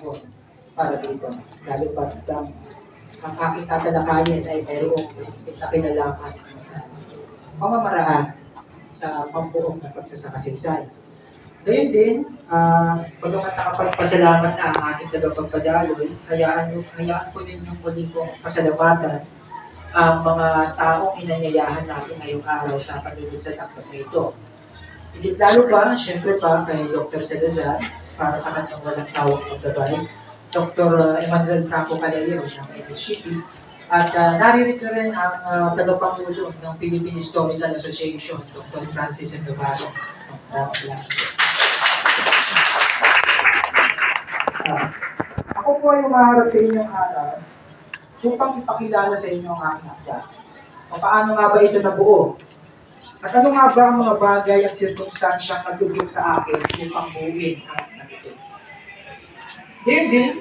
panahon para dito. Lalo pa ang aking tatalakayin ay mayroong kinalaman sa pamamaraan sa pambuong na pagsasakasaysayan. Gayun din, pagkamat nakapagpasalamat na ang ating tagapagpadaloy, hayaan ko din yung muli kong pasalamatan ang mga taong inanyayahan natin ngayong araw sa panulit sa takot na ito. Higit lalo pa, syempre pa, kay Dr. Salazar, para sa kanyang walang sawang paggabay, Dr. Emmanuel Franco Calero ng MSCP, at naririto rin ang tagapangulo ng Philippine Historical Association, Dr. Francis Navarro. Ako po ay umaharap sa inyong araw upang ipakilala sa inyo ang aking akda. Paano nga ba ito nabuo? At ano nga ba ang mga bagay at sirkunstansyang nagdudulot sa akin upang buuin ang akda ito? Ngayon din,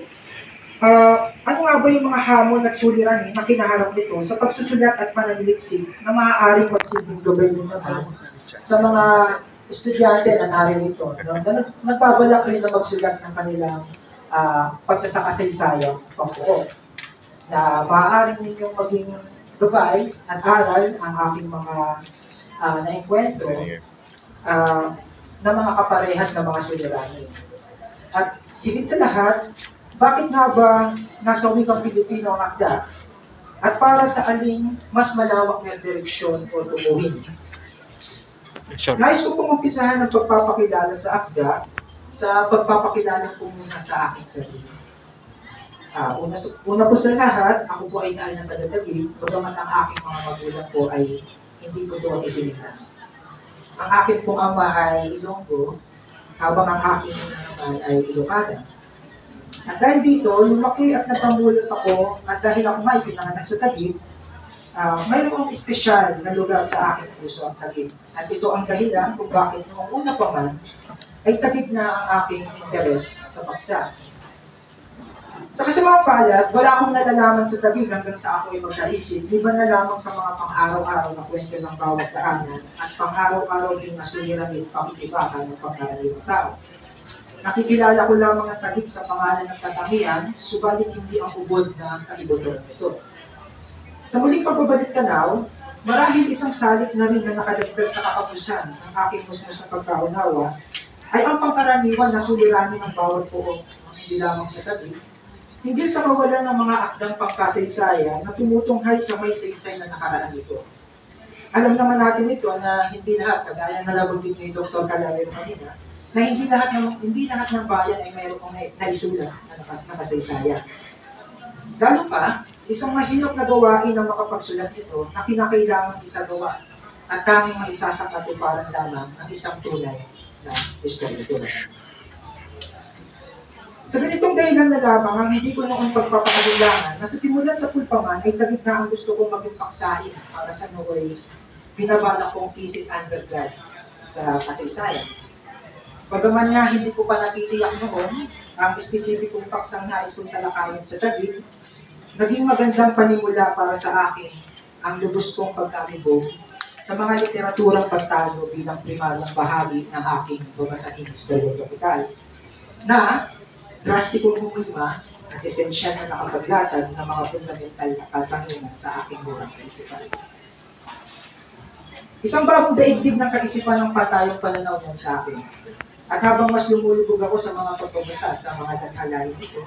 ano nga ba yung mga hamon at suliranin na kinaharap nito sa pagsusulat at pananaliksik na maaaring magsilbing gabay din naman sa mga estudyante na naririto, na nagbabalak rin na magsulat ng kanilang pagsasakasaysayan pambuo, na maaaring ninyong maging gabay at aral ang aking mga naengkwentro na mga kaparehas na mga suliranin. At higit sa lahat, bakit nga ba nasa wikang Pilipino ang akda? At para sa aling mas malawak na direksyon o tubuhin? Nais ko pong umpisahan ang pagpapakilala sa akda sa pagpapakilala po muna sa aking sarili. Una po sa lahat, ako po ay naan ng taga-Taguig, bagamat ang aking mga magulang po ay hindi po doon isinita. Ang aking pong ama ay Ilonggo, habang ang aking naman ay Ilocana. At dahil dito, lumaki at nagpamulat ako, at dahil ako nga ipinanganak sa Taguig, mayroong espesyal na lugar sa aking puso ang Taguig. At ito ang dahilan kung bakit noong una pa man, ay Taguig na ang aking interes sa paksa. Sa kasamang palad, wala akong nalalaman sa Taguig hanggang sa ako ay magkaisip, liban na lamang sa mga pang-araw-araw na kwento ng bawat daanan at pang-araw-araw din na suliranin pang-ibahan ng pangkaraniwang tao. Nakikilala ko lamang ang Taguig sa pangalan ng katangian, subalit hindi ang ubod na kaibotoran nito. Sa muling pagbabalik tanaw, marahil isang salik na rin na nakadagdag sa kakapusan ng aking musmus na pagkaunawa ay ang pangkaraniwan na suliranin ng bawat poong, hindi lamang sa Taguig, hindi sa mawalan ng mga akdang pangkasaysayan na tumutunghay sa may saysay na nakaraan nito. Alam naman natin ito na hindi lahat, kagaya na nabanggit ni Dr. Calero kanina, na hindi lahat ng bayan ay mayroong naisulat na nakasaysayan. Lalo pa, isang mahirap na gawain ang makapagsulat nito na kinakailangan isagawa at tanging maisasakatuparan lamang ng isang tunay na historiador. Sa ganitong dahilan na lamang ang hindi ko noong pagpapakagulangan na sa simulan sa pulpaman ay Taguig na ang gusto kong maging paksain para sa naway binabalak kong thesis undergrad sa kasaysayan. Bagaman nga hindi ko pa natitiyak noon ang espesipikong paksang nais kong talakayin sa Taguig, naging magandang panimula para sa akin ang lubos kong pagkalibog sa mga literaturang pagtalo bilang primaryang bahagi ng aking babasahin Historia Tropical, na drastikong humulma at esensyal na nakapaglatag ng mga fundamental na katangian sa aking murang kaisipan. Isang bagong daigdig ng kaisipan ng patayong pananaw dyan sa akin. At habang mas lumulubog ako sa mga pagbabasa sa mga daghalain nito,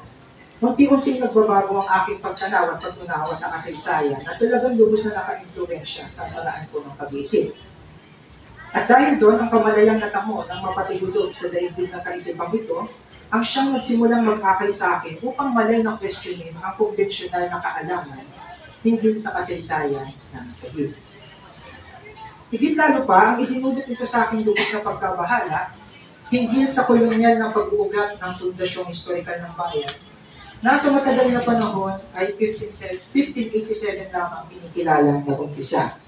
unti-unting nagbabago ang aking pagtanaw at pagtunawa sa kasaysayan at talagang lubos na naka-impluwensya sa paraan ko ng pag-iisip. At dahil doon, ang kamalayang natamo ng mapatihulog sa daigdig ng kaisipang ito, ang siyang nagsimulang mag-akay sa akin upang malay na questionin ang konbensyonal na kaalaman hinggil sa kasaysayan ng Taguig. Higit lalo pa, ang idinulot nito sa aking lubos na pagkabahala hinggil sa kolonyal ng pag-uugat ng pundasyong historikal ng bayan. Nasa matagal na panahon ay 1587 lamang kinikilala na umpisa.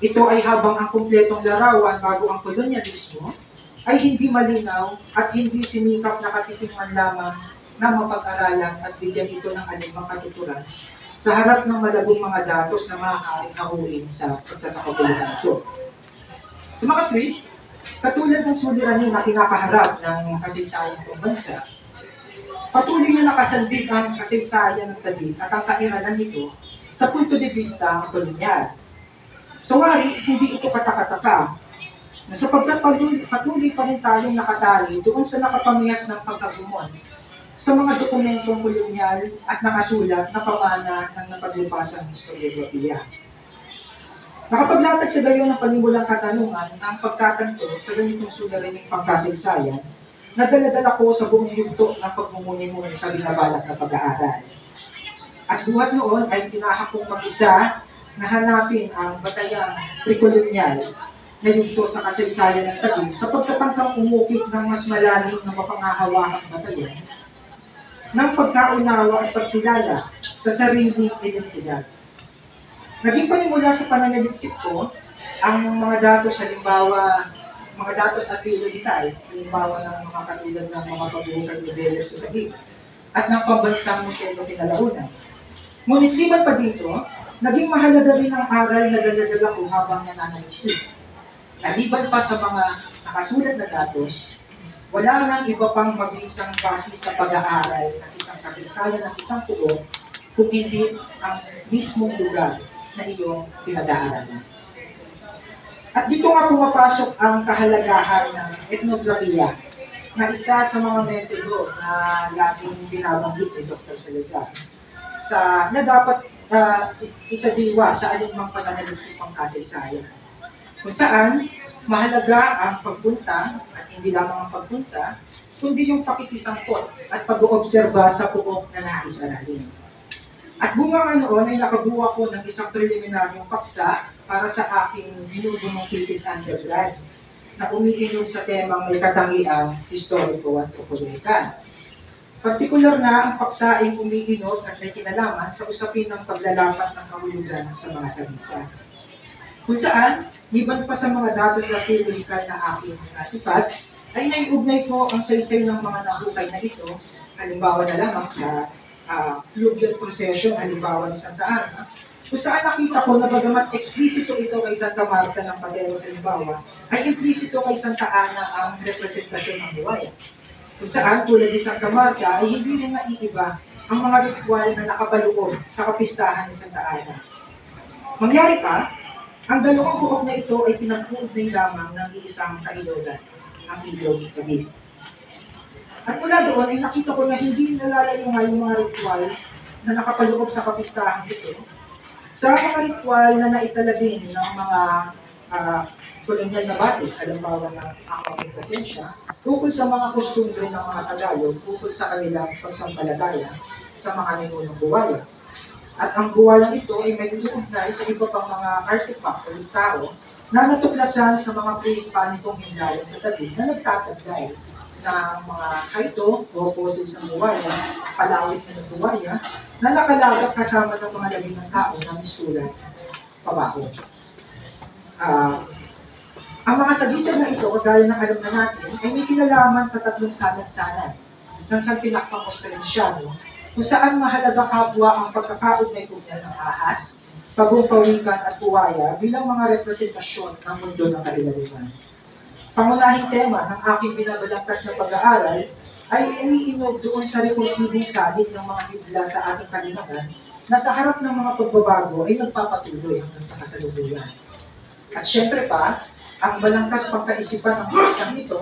Ito ay habang ang kumpletong larawan bago ang kolonyalismo ay hindi malinaw at hindi sinikap na katitingman lamang na mapag-aralan at bigyan ito ng alimang katuturan sa harap ng malabong mga datos na maaaring hahuin sa pagsasakabuluhan ito. Sa mga tweet, katulad ng suliranin na kinakaharap ng kasaysayan ng bansa, Patuloy na nakasandig ang kasaysayan ng Taguig at ang kairalan nito sa punto de vista kolonyal. Sa wari, hindi ito katakataka na sapagkat patuloy pa rin tayong nakatali doon sa nakapamihas ng pagkagumon sa mga dokumentong kolonyal at nakasulat na pamana ng napaglipasang historiografiya. Nakapaglatag sa gayon ng panimulang katanungan ang pagkakanto sa ganitong suliraning pangkasaysayan na dala-dala ko sa buong yugto ng pagmumuni-muni sa binabalak na pag-aaral. At buhat noon ay tinahak kong mag-isa na hanapin ang batayang prekolonyal na yugto sa kasaysayan ng Taguig sa pagtatangkang umukit ng mas malalim na mapangahawakang batayan ng pagkaunawa at pagkilala sa sariling identidad. Naging panimula sa pananaliksik ko ang mga datos halimbawa, mga datos at periodikal, halimbawa ng mga katulad ng mga pagbuhukang modeler sa Taguig at ng pambansang museo ng kinalaunan. Ngunit liban pa dito, naging mahalaga rin ang aral na daladala ko habang nananaliksik. Naliban pa sa mga nakasulat na datos, wala nang iba pang mabisang bahagi sa pag-aaral ng isang kasaysayan ng isang puo kung hindi ang mismong lugar na iyong pinag-aaralan. At dito nga pumapasok ang kahalagahan ng etnografiya na isa sa mga metodo na laging binabanggit ni Dr. Salazar na dapat isadiwa sa alinmang pananaliksik pang kasaysayan. Kung saan, mahalaga ang pagpunta at hindi lamang ang pagpunta, kundi yung pakikisangkot at pag-oobserba sa puok na nais-aralin. At bunga nga noon ay nakabuha ko ng isang preliminaryong paksa para sa aking binubunong thesis undergrad na umiinom sa temang may katangiang historiko-anthropological. Partikular na ang paksa ay umiinom at may kinalaman sa usapin ng paglalapat ng kahulugan sa mga sabisa. Kung saan, liban pa sa mga datos na theoretical na aking nasipat, ay naiugnay ko ang saysay ng mga nahukay na ito, halimbawa na lamang sa fluvial procession, halimbawa ni Santa Ana, kung saan nakita ko na bagamat eksplisito ito kay Santa Marta ng Pateros, halimbawa, ay implisito kay Santa Ana ang representasyon ng buwaya. Kung saan, tulad ni Santa Marta, ay hindi rin naiiba ang mga ritual na nakabaluod sa kapistahan ni Santa Ana. Mangyari pa, ang dalawang buhok na ito ay pinag-uugnay lamang ng iisang kailogan, ang Ilog Taguig. At mula doon ay nakita ko na hindi nalalayo nga yung mga ritual na nakapaloob sa kapistahan ito sa mga ritual na naitala din ng mga kolonyal na batis, halimbawa ng aking presensya, tungkol sa mga kostumbre ng mga Tagalog, tungkol sa kanilang pagsampalataya sa mga ninunong buwaya. At ang buwalang ito ay may iuugnay sa iba pang mga artifact o tao na natuklasan sa mga pre-Hispanicong himlayan sa Taguig na nagtataglay ng mga kaito o poses ng buwaya, palawit na ng buwaya, na nakalagak kasama ng mga labing ng tao na mistulan pabaho. Ang mga sagisag na ito, kagaya ng alam na natin, ay may kinalaman sa tatlong sanad-sanad ng Santinakpang Australiano, kung saan mahalaga kapwa ang pagkakaugnay-ugnay ng ahas, pagpapawikan at buwaya bilang mga representasyon ng mundo ng kailaliman. Pangunahing tema ng aking binabalangkas na pag-aaral ay iniinog doon sa rekursibong salid ng mga hibla sa ating kalinagan na sa harap ng mga pagbabago ay nagpapatuloy hanggang sa kasalukuyan. At syempre pa, ang balangkas pagkaisipan ng paksang ito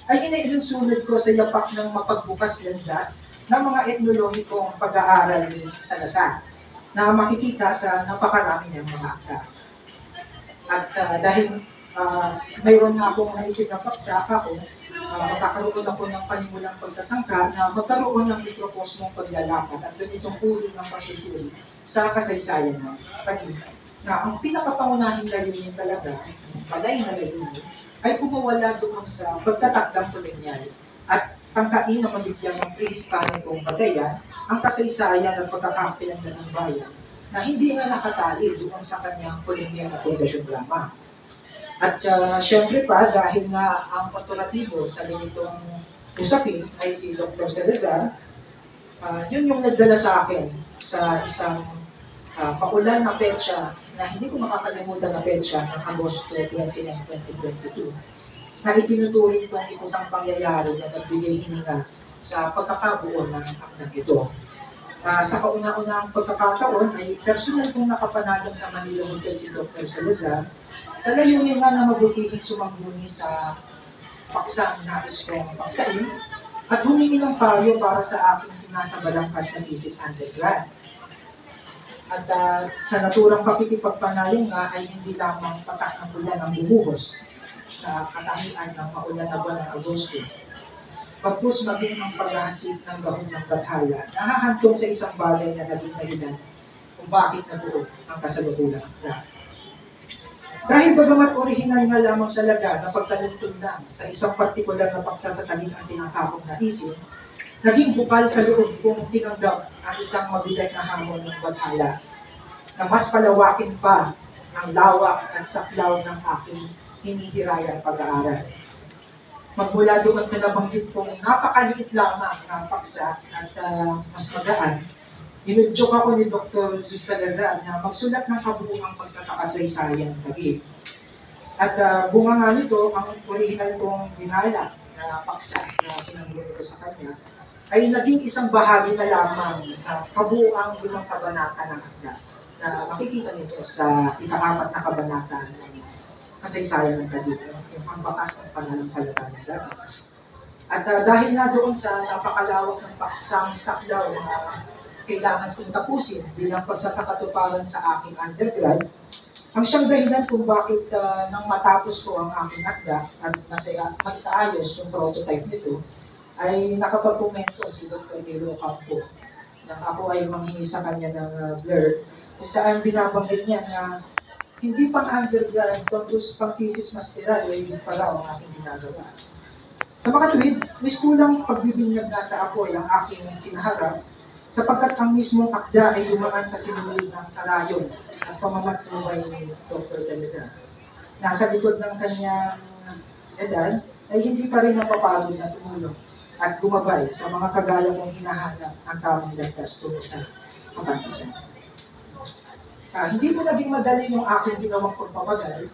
ay iniisunod ko sa yapak ng mapagbukas landas ng mga etnolohikong pag-aaral ni Salazar na makikita sa napakarami ng mga akta. At dahil mayroon nga akong naisip na paksa ako, magkakaroon ako ng panimulang pagtatangka na magkaroon ng mikrokosmong paglalakad at ganitong uri ng pagsusuri sa kasaysayan ng Taguig. Na ang pinakapangunahing layunin talaga, palay na layunin, ay kumawala doon sa pagtatakdang kolonyal at tangkain na mabigyan ng pre-Hispanicong batayan ang kasaysayan at pagkakakilanlan ng bayan na hindi nga nakatali doon sa kanyang kolonyal na pundasyon lamang. At syempre pa, dahil nga ang konturatibo sa ganitong usapin ay si Dr. Salazar, yun yung nagdala sa akin sa isang paulan na petsa na hindi ko makakalimutan na petsa ng Agosto 29, 2022 na itinuturing itong ikutang pangyayari na nagbigay hininga sa pagkakabuo ng akdang ito. Sa kauna-unang pagkakataon ay personal kong nakapanayam sa Manila Hotel si Dr. Salazar sa layunin nga na mabutihing sumangguni sa paksang nais kong paksain at humingi ng payo para sa aking sinasabalangkas na thesis undergrad. At sa naturang pakikipagpanayam nga ay hindi lamang patak ng ulan ang bumuhos sa katangian ng maulan na buwan ng Agosto. Pagpus maging ang paghahasik ng gahong ng bathala, nahahantong sa isang bagay na naging dahilan kung bakit nabuo ang kasalukulang akda. Dahil bagamat orihinal nga lamang talaga na pagtaluntun lang sa isang partikular na pagsasataling ang tinatapong na isip, naging bukal sa loob kong tinanggap ang isang mabigat na hamon ng bathala na mas palawakin pa ang lawak at saklaw ng aking hinihirayang pag-aaral. Magmula doon sa nabanggit kong napakaliit lamang ng paksa at mas magaan, inudyok ako ni Dr. Jesus Salazar na magsulat ng kabuuang pagsasakasaysayan ng Taguig. At bunga nga nito, ang original kong binala na paksa na sinanggulo ko sa kanya, ay naging isang bahagi na lamang ng kabuuang limang kabanata ng akda na makikita nito sa ika-4 na kabanata ng kasaysayan ng Taguig, yung pangbakas ng pananampalataya ng Taguig. At dahil na doon sa napakalawak ng paksang saklaw na kailangan kong tapusin bilang pagsasakatuparan sa aking undergrad, ang siyang dahilan kung bakit nang matapos ko ang aking akda at maisaayos yung prototype nito, ay nakapagkomento si Dr. Nilo Campo na ako ay manghingi sa kanya ng blurb kung saan binabanggit niya na hindi pang undergrad, pang thesis masteral, ay hindi pa raw ang aking ginagawa. Sa makatuwid, mas kulang pagbibinyag nga sa ako ang aking kinaharap sapagkat ang mismong akda ay dumaan sa sinulid ng karayong at pamamatnuway ni Dr. Salazar. Nasa likod ng kanyang edad ay hindi pa rin napapagod na tumulong at gumabay sa mga kagaya kong hinahanap ang tamang landas tungo sa kapantasan. Hindi po naging madali yung aking ginawang pagpapagal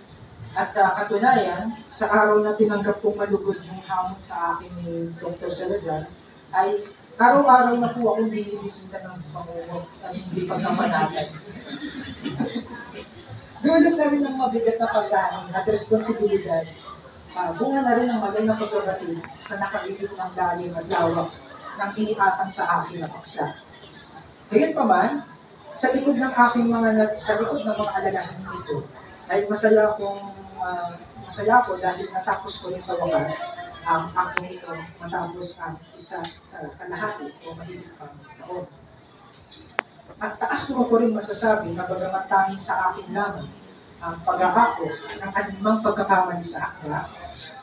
at katunayan, sa araw na tinanggap kong malugod yung hamon sa akin ni Dr. Salazar, ay araw-araw na po akong binibisita ng pangungot at hindi pagkapanatay. Dulot na rin ng mabigat na pasanin at responsibilidad, bunga na rin ng magandang pagkabatid sa nakalilit ng lalim at lawak ng iniatang sa akin na paksa. Gayunpaman, sa likod ng mga alalahanin nito, ay masaya ko dahil natapos ko rin sa wakas ang aking ito matapos ang isa kalahati o mahigit pang taon. At taas ko rin masasabi na bagamat tanging sa akin lamang ang pag-aako ng anumang pagkakamali sa akda,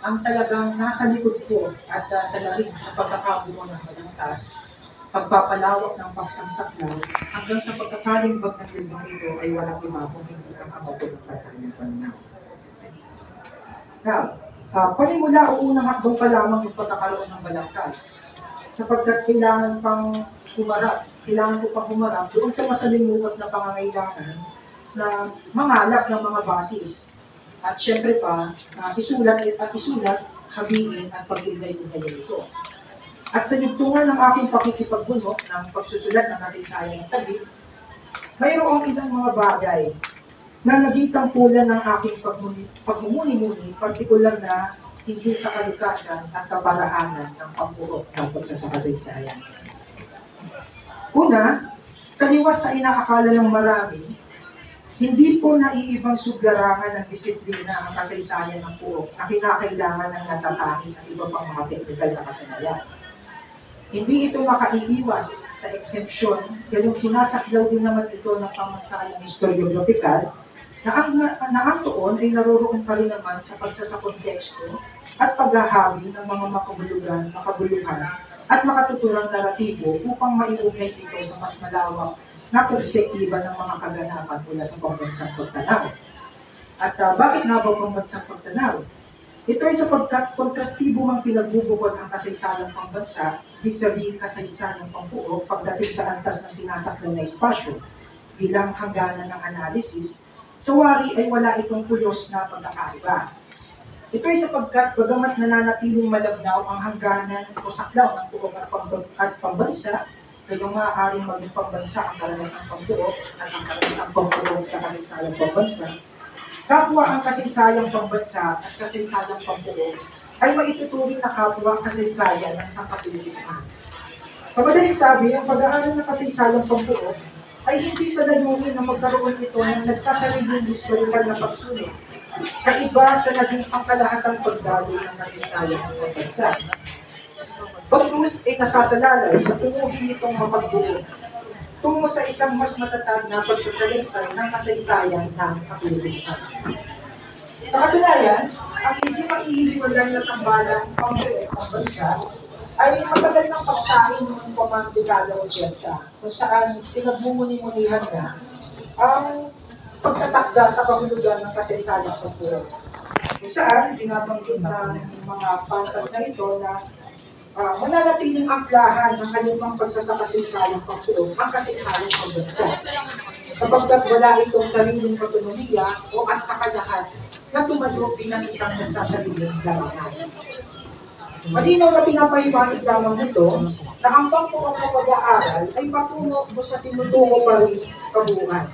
ang talagang nasa likod ko at salarin sa pagkakabuo ng malangkas, pagpapalawak ng pagsangsaklaw hanggang sa pagkakalimbag ng libang ito ay walang iba kung hindi ang amato ng patayang pananaw. Now, panimula o unang hakbang pa lamang yung pagkakaroon ng balangkas sapagkat kailangan ko pang humarap doon sa masalimuot na pangangailangan na mangalap ng mga batis. At syempre pa, isulat, habiin at pagtulay-tulayan ito. At sa yugtungan ng aking pakikipagbunok ng pagsusulat ng kasaysayan ng Taguig, mayroong ilang mga bagay na naging tangkulan ng aking pagmumuni-muni, partikular na hinggil sa kalikasan at kaparaanan ng pagpurok ng pagsasakasaysayan. Una, taliwas sa inaakala ng marami, hindi po naiibang sublarangan ng disiplina ang kasaysayan ng purok na kinakailangan ng natatanging at iba pang mga teknikal na kasanayan. Hindi ito makaiiwas sa exemption, kaya sinasaklaw din naman ito ng pamantalang historiographical na ang tuon ay naroroon pa rin naman sa pagsasakonteksto at paghahabi ng mga makabuluhan at makatuturang naratibo upang maiugnay ito sa mas malawak na perspektiba ng mga kaganapan mula sa pambansang pagtanaw. At bakit nga ba pambansang pagtanaw? Ito ay sapagkat kontrastibo mang pinagbubukod ang kasaysayang pambansa vis-a-vis kasaysayang pambuo pagdating sa antas ng sinasaklaw na espasyo bilang hangganan ng analisis, sa wari ay wala itong pulos na pagkakaiba. Ito ay sapagkat bagamat nananatiling malabnaw ang hangganan o saklaw ng puok at pambansa, kayong maaaring maging pambansa ang kalanasang pampuok at ang kalanasang pampuok sa kasaysayang pambansa, kapwa ang kasaysayang pambansa at kasaysayang pampuok ay maituturing na kapwa ang kasaysayan ng sangkatuluyan. Sa madaling sabi, ang pag-aaral ng kasaysayang pampuok ay hindi sa layunin na magkaroon ito ng nagsasariling historikal na pagsunod, kaiba sa naging pangkalahatang pagdaloy ng kasaysayan ng bansa. Bagkus ay nasasalalay sa tunguhin nitong mapagbuo tungo sa isang mas matatag na pagsasalaysay ng kasaysayan ng kapiligitan. Sa katunayan, ang hindi maihiwalay na tambalang pambuo ng bansa ay matagal ng pagsahin noong pamang dekada 80, kung saan pinagbumuni-munihan na ang pagtatakda sa kahulugan ng kasaysayang pampuo. Kung saan, binabanggit ng mga pantas na ito na mananatiling aklahan ng kanilang pagsasakasaysayang pampuo ang kasaysayang pambansa, sapagkat wala itong sariling autonomiya o at kakayahan na tumayo bilang isang nagsasariling larangan. Malinaw na pinapahiwatig lamang nito na ang pampuok na pag-aaral ay patungo sa tinutungo pa rin kabuuan.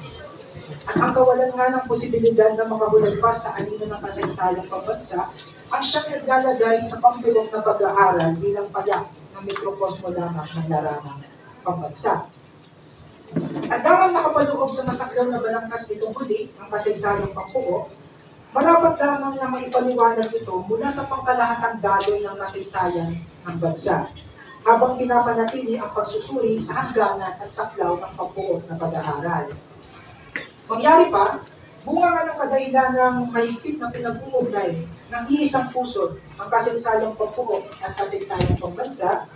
At ang kawalan nga ng posibilidad na makahulagpas sa anino ng kasaysayang pambansa ang siyang naglalagay sa pampuok na pag-aaral bilang payak ng mikrokosmo lamang ng larangang pambansa. At dahil nakapaloob sa masaklaw na balangkas nitong huli ang kasaysayang pampuok, marapat lamang na maipaliwanag ito mula sa pangkalahatang daloy ng kasaysayan ng bansa, habang pinapanatili ang pagsusuri sa hangganan at saklaw ng pampuok na pag-aaral. Mangyari pa, bunga nga ng kadahilan ng mahigpit na pinag-uugnay ng iisang pusod ang kasaysayang pampuok at kasaysayang pambansa,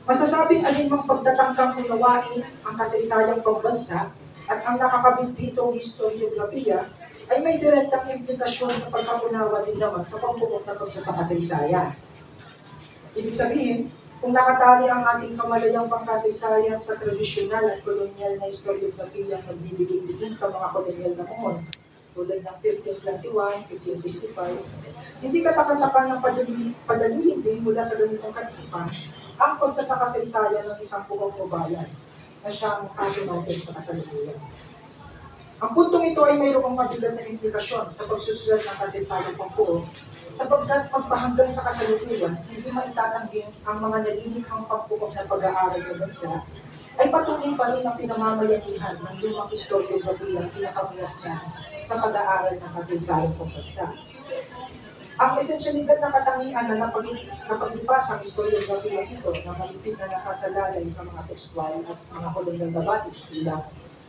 masasabing alinmang pagtatangkang unawain ang kasaysayang pambansa at ang nakakabit ditong historiografiya ay may direktang implikasyon sa pagkakunawa din naman sa pampuok na pagsasakasaysayan. Ibig sabihin, kung nakatali ang ating kamalayang pangkasaysayan sa tradisyonal at kolonyal na historiografiya ang nagbibigay din sa mga kolonyal na muhon, tulad ng 1521, 1565, hindi katakatakan ng padaluyin din mula sa ganitong kaisipan ang pagsasakasaysayan ng isang puong o bayan na siyang kaso natin sa kasalukuyan. Ang puntong ito ay mayroong mabigat na implikasyon sa pagsusulat ng kasaysayang pampuo, sapagkat pagpahanggang sa kasalukuyan, hindi maitatanggi ang mga nalilikhang pampuok na pag-aaral sa bansa ay patuloy pa rin ang pinamamayanihan ng lumang historiografiya ang pinakabias na sa pag-aaral ng kasaysayang pambansa. Ang esensyalidad ng katangian na napaglipas ang historiografiya ito na malipit na nasasalalay sa mga tekstual at mga kolonyal na batis bilang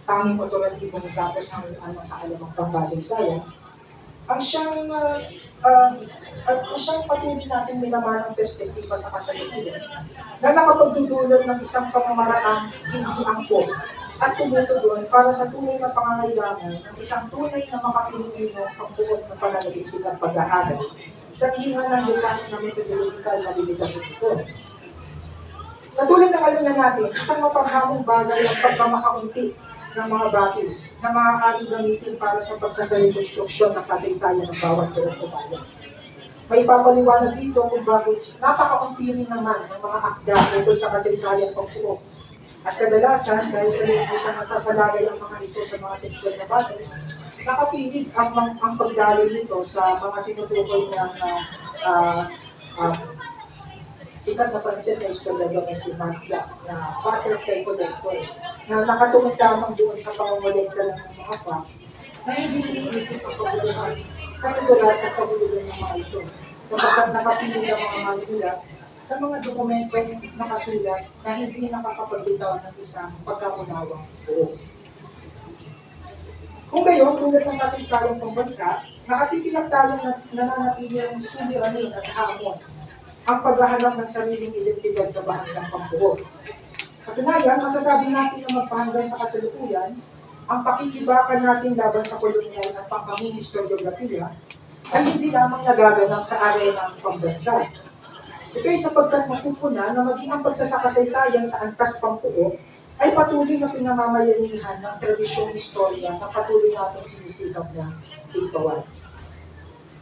tanging otoratibong datos ng anong kaalamang pangkasaysayan, ang siyang patuloy natin minamanang perspektiba sa kasalukuyan na nakapagdudulot ng isang pamamaraang hindi angkop at tumutugon para sa tunay na pangangailangan ng isang tunay na makapilipinong pagbuot ng pananalisik at pag-aaral sa hihinga ng likas na metodologikal na limitasyon ito. Katulad ng alam na natin, isang mapanghamong bagay ang pagkamakaunti ng mga batis na maaaring gamitin para sa pagsasarekonstruksyon ng kasaysayan ng bawat buong bayan. May papaliwanag dito kung bakit napakaunti rin naman ng mga akda tungkol sa kasaysayan pampuok. At kadalasan, dahil sa lingkusang nasasalagay ang mga ito sa mga tekstual na batis, nakapilig ang pagdaloy nito sa mga tinutukoy ng sikat na Frances na historiador na si Magda na butterfly collectors na nakatungod lamang doon sa pangungulekta lang ng mga facts na hindi iniisip ang paguluhan, panigulat at paguluhan ng mga ito, sapagkat nakapilig ang mga manulat sa mga dokumentong nakasulat na hindi nakakapagbitaw ng isang pagkakunawang buo. Kung gayon, tulad ng kasaysayang pambansa, nakatitiyak tayong nananatili ang suliranin at hamon ang paghahanap ng sariling identidad sa bahagang pampuo. Katunayan, masasabi natin na magpahanggang sa kasalukuyan, ang pakikibakan natin laban sa kolonyal at pangkaming historiografiya ay hindi lamang nagaganap sa arena ng pambansa. Ito ay sapagkat mapupuna na maging ang pagsasakasaysayan sa antas pampuo ay patuloy na pinamamayanihan ng tradisyong istorya na patuloy natin sinisikap na ikawan.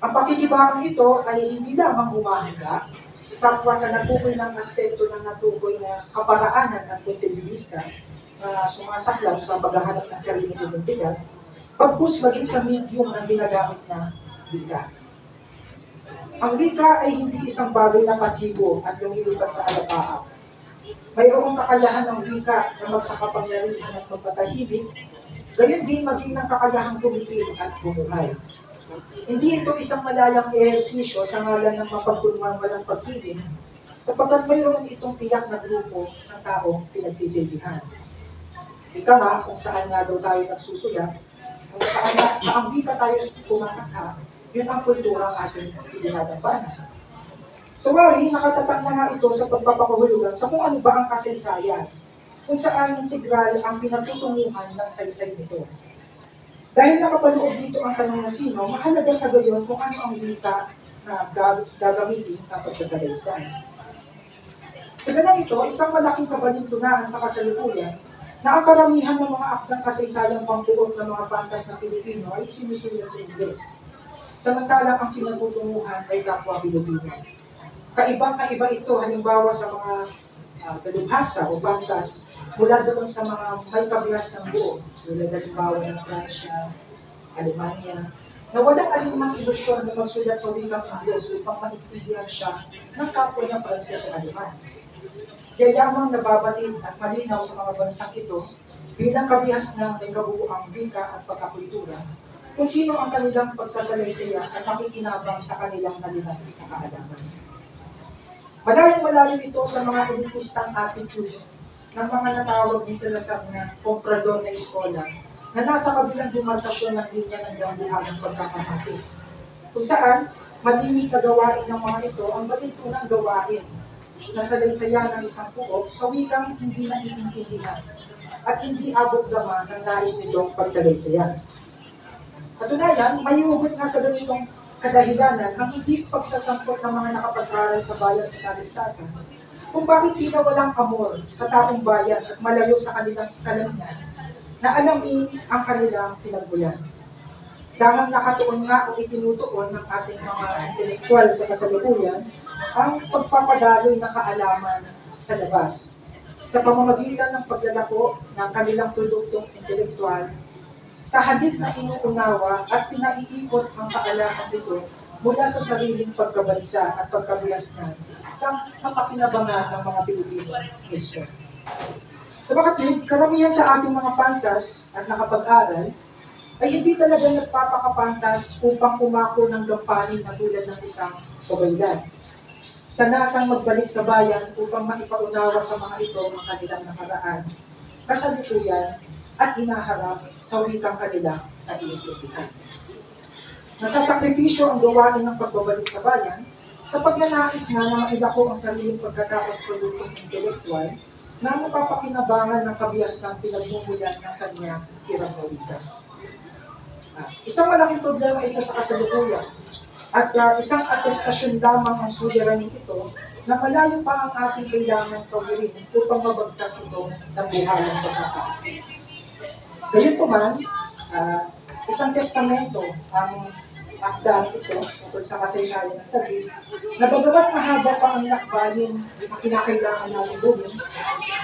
Ang pakikibakang ito ay hindi lamang umahanga kapwa sa natukoy ng aspekto ng natukoy na kaparaanan at kontinuista na sumasaklaw sa paghahanap ng sariling identidad, pagkus maging sa medium ng ginagamit na wika. Ang wika ay hindi isang bagay na pasibo at lumilipad sa alapaap. Mayroong kakayahan ng wika na magsakapangyarihan at magpatahimik, gayon din maging ng kakayahang tumitig at bumuhay. Hindi ito isang malayang ehersisyo sa ngalan ng mapagtulungan walang pagkiling, sapagkat mayroon itong tiyak na grupo ng taong pinagsisilbihan. Ika nga kung saan nga daw tayo nagsusulat, kung saan nga sa ang wika tayo tumatakha, yun ang kulturang ating pinagdadambanan. So wari, nakatatak na nga ito sa pagpapakahulugan sa kung ano ba ang kasaysayan, kung saan integral ang pinatutunguhan ng saysay nito. Dahil nakapanood dito ang tanong na sino, mahalaga sa gayon kung ano ang wika na gagamitin sa pagsasalaysay. Sa ganang ito, isang malaking kabalintunahan sa kasalukuyan na ang karamihan ng mga akdang kasaysayang pangtuot ng mga pantas na Pilipino ay isinusulat sa Ingles. Samantalang ang pinatutunguhan ay kapwa Pilipino. Kaibang-kaiba ito halimbawa sa mga dalubhasa o pantas mula doon sa mga may kabilas ng buo, tulad halimbawa ng Pransya, Alemanya, na walang alinmang ilusyon na magsulat sa wikang Ingles upang maintindihan siya ng kapwa ng Pranses o Aleman. Yayamang nababatid at malinaw sa mga bansang ito bilang kabihas ng may kabuuang wika at pagkakultura kung sino ang kanilang pagsasalaysaya at nakikinabang sa kanilang nalilang kaalaman. Malayo-malayo ito sa mga elitistang attitude ng mga natawag ni Salazar na komprador na eskola na nasa kabilang demarkasyon ng linya ng dambuhagang pagkakahati. Kung saan, malimit na gawain ng mga ito ang balintunang gawain na salaysayan ng isang puok sa wikang hindi naiintindihan at hindi abot gama ng nais nitong pagsalaysayan. Katunayan, may hugot nga sa ganitong kadahilanan ang hindi pagsasangkot ng mga nakapag-aral sa bayan sa kalistasan kung bakit di na walang amor sa taong bayan at malayo sa kanilang kalaminan na alamin ang kanilang pinagbulan. Dahil nakatuon nga o itinutuon ng ating mga intelektual sa kasalukuyan ang pagpapadaloy ng kaalaman sa labas sa pamamagitan ng paglalako ng kanilang produktong intelektual sa hadith na inuunawa at pinaiikot ang kaalaman nito mula sa sariling pagkabansa at pagkabiyasnan sa kapakinabangan ng mga Pilipino mismo. Sa bakit karamihan sa ating mga pantas at nakapag-aral ay hindi talaga nagpapakapantas upang umako ng gampanin na tulad ng isang kabaylan. Sanasang magbalik sa bayan upang maipaunawa sa mga ito ang kanilang nakaraan, kasalukuyan at hinaharap sa wikang kanilang naiintindihan. Nasasakripisyo ang gawain ng pagbabalik sa bayan sa pagnanais nga na mailako ang sariling pagkatao at produktong intelektual na mapapakinabangan ng kabiyas ng pinagmumulan ng kanyang hirang na wika. Isang malaking problema ito sa kasalukuyan at isang atestasyon lamang ang suliranin ito na malayo pa ang ating kailangan pawirin upang mabagtas ito ng buhalang pagkakao. Gayunpaman, isang testamento ang akda ito tungkol sa kasaysayan ng Taguig na bagamat mahaba pa ang lakbayin na kinakailangan natin gawin,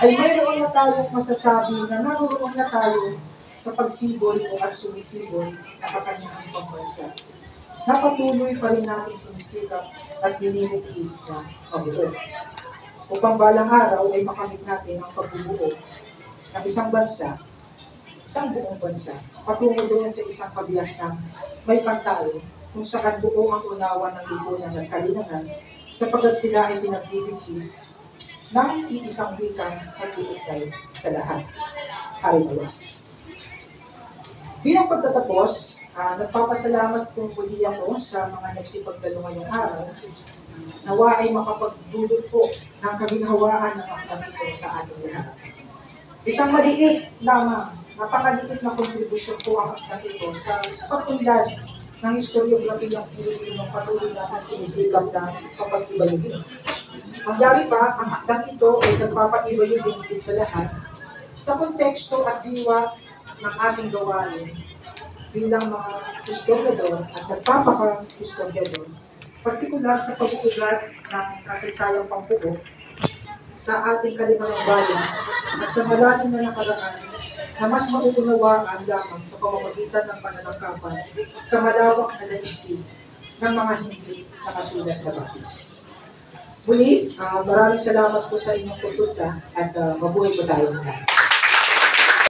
ay mayroon na tayong masasabi na naroon na tayo sa pagsibol o at sumisibol na kakanyang pambansa. Napatuloy pa rin natin sinisikap at nininikip na pabuo. Upang balang araw ay makamit natin ang pagbubuo ng isang bansa, isang buong bansa, patungo doon sa isang kabiyas ng may pantalo kung saan buo ang unawa ng lipunan at kalinangan sapagkat sila ay pinagbibigkis ng iisang wikang nag-iugnay sa lahat. Harimawa. Bilang pagtatapos, nagpapasalamat kong muli ako sa mga nagsipagdalo ngayong araw. Nawa ay makapagdulot po ng kaginhawaan ng akdang ito sa ating lahat. Isang maliit lamang, napakaliit na kontribusyon po ang akdang ito sa pagpunlad ng historiografiyang Pilipinong patuloy natin sinisikap na kapag-ibayugin. Mangyari pa, ang akdang ito ay nagpapaibayugin din sa lahat sa konteksto at diwa ng ating gawain bilang mga kustodyador at nagpapaka-kustodyador, partikular sa pag-uulat ng kasaysayang pampuo sa ating kalimangang bayan at sa malalim na nakaraan na mas mauunawaan lamang sa pamamagitan ng pananangkapan sa malawak na daigdig ng mga hindi nakasulat na batis. Muli, maraming salamat po sa inyong pagpunta at mabuhay po tayo lahat.